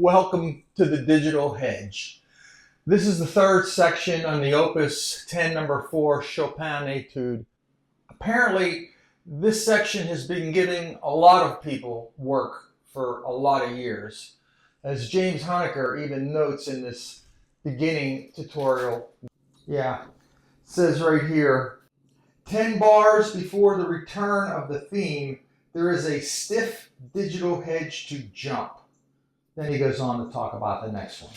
Welcome to the digital hedge. This is the third section on the Opus 10 number 4 Chopin Etude. Apparently, this section has been giving a lot of people work for a lot of years. As James Honecker even notes in this beginning tutorial. Yeah, it says right here, 10 bars before the return of the theme, there is a stiff digital hedge to jump. Then he goes on to talk about the next one.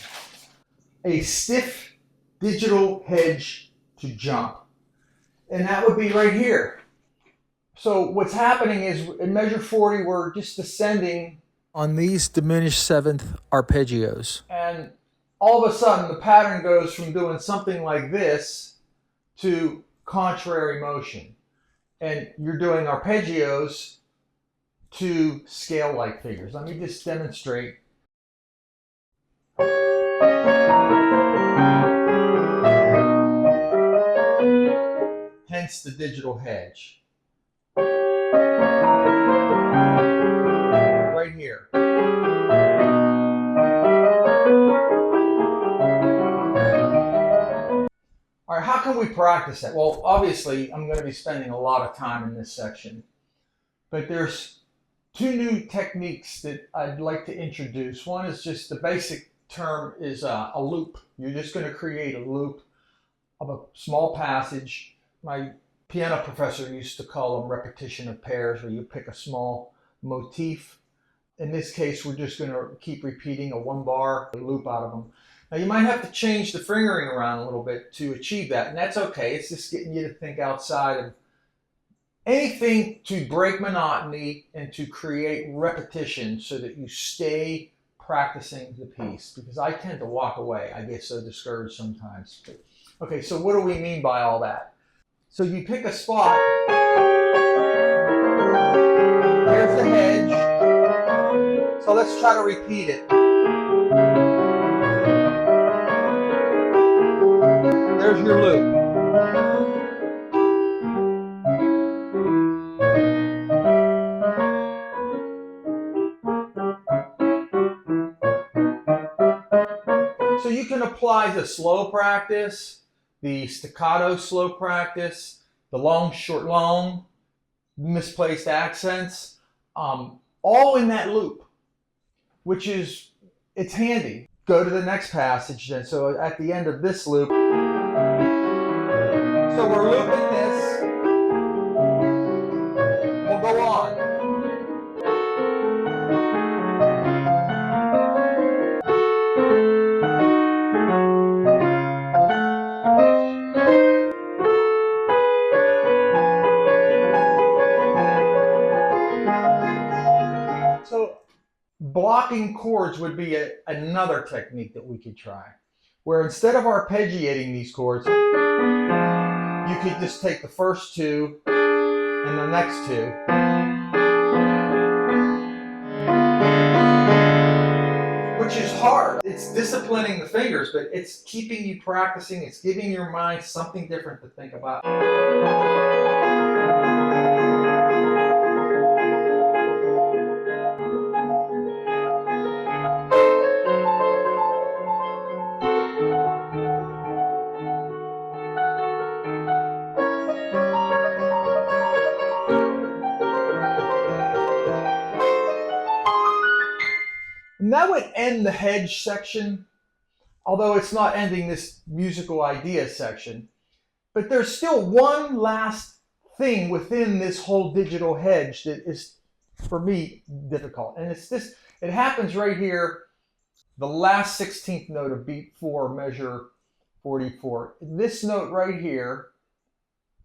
A stiff digital hedge to jump. And that would be right here. So what's happening is in measure 40, we're just descending on these diminished seventh arpeggios. And all of a sudden, the pattern goes from doing something like this to contrary motion. And you're doing arpeggios to scale-like figures. Let me just demonstrate. Hence the digital hedge. Right here. All right, how can we practice that? Well, obviously, I'm going to be spending a lot of time in this section, but there's two new techniques that I'd like to introduce. One is just the basic term is a loop. You're just going to create a loop of a small passage. My piano professor used to call them repetition of pairs, where you pick a small motif. In this case, we're just going to keep repeating a 1-bar loop out of them. Now, you might have to change the fingering around a little bit to achieve that, and that's okay. It's just getting you to think outside of anything to break monotony and to create repetition so that you stay practicing the piece, because I tend to walk away. I get so discouraged sometimes. Okay, so what do we mean by all that? So you pick a spot. There's the hedge. So let's try to repeat it. There's your loop. So you can apply the slow practice, the staccato slow practice, the long, short, long, misplaced accents, all in that loop, which is, it's handy. Go to the next passage then. So at the end of this loop, so we're looping this, we'll go on. So blocking chords would be another technique that we could try, where instead of arpeggiating these chords, you could just take the first two and the next two. Which is hard. It's disciplining the fingers, but it's keeping you practicing. It's giving your mind something different to think about. And that would end the hedge section, although it's not ending this musical idea section. But there's still one last thing within this whole digital hedge that is, for me, difficult. And it's this, it happens right here, the last 16th note of beat 4, measure 44. This note right here,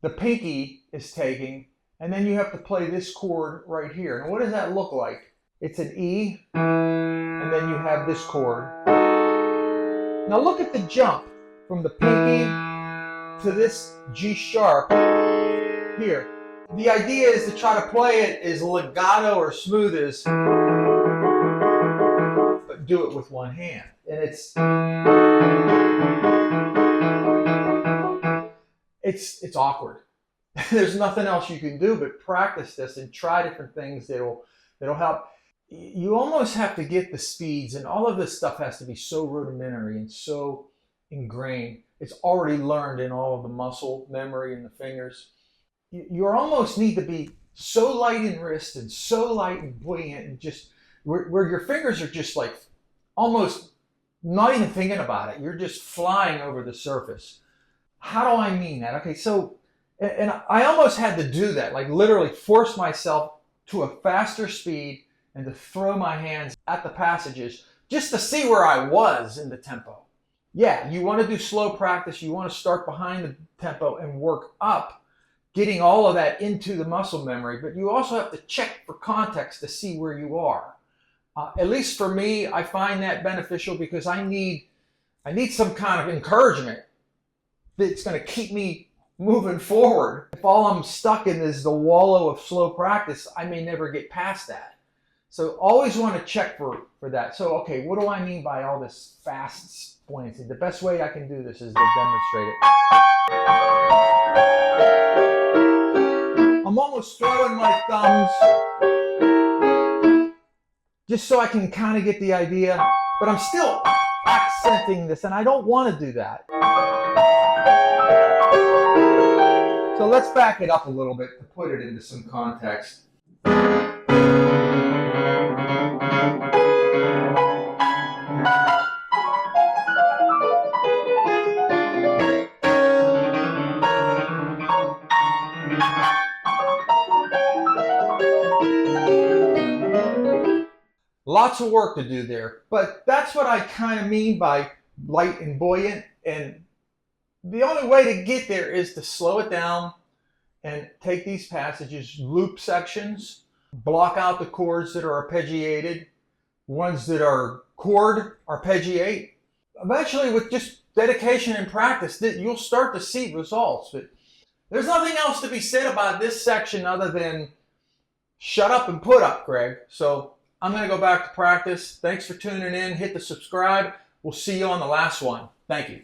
the pinky is taking, and then you have to play this chord right here. And what does that look like? It's an E, and then you have this chord. Now look at the jump from the pinky to this G sharp here. The idea is to try to play it as legato or smooth as, but do it with one hand. And it's awkward. There's nothing else you can do but practice this and try different things that'll help. you almost have to get the speeds, and all of this stuff has to be so rudimentary and so ingrained. It's already learned in all of the muscle memory in the fingers. You almost need to be so light in wrist and so light and buoyant, and just where your fingers are just like almost not even thinking about it. You're just flying over the surface. How do I mean that? Okay, so, and I almost had to do that, like literally force myself to a faster speed and to throw my hands at the passages just to see where I was in the tempo. Yeah, you want to do slow practice. You want to start behind the tempo and work up, getting all of that into the muscle memory, but you also have to check for context to see where you are. At least for me, I find that beneficial because I need some kind of encouragement that's going to keep me moving forward. If all I'm stuck in is the wallow of slow practice, I may never get past that. So always want to check for that. So, okay, what do I mean by all this fast buoyancy? The best way I can do this is to demonstrate it. I'm almost throwing my thumbs just so I can kind of get the idea, but I'm still accenting this, and I don't want to do that. So let's back it up a little bit to put it into some context. Lots of work to do there, but that's what I kind of mean by light and buoyant. And the only way to get there is to slow it down and take these passages, loop sections, block out the chords that are arpeggiated, ones that are chord arpeggiate. Eventually, with just dedication and practice, you'll start to see results. But there's nothing else to be said about this section other than shut up and put up, Greg. So I'm going to go back to practice. Thanks for tuning in. Hit the subscribe. We'll see you on the last one. Thank you.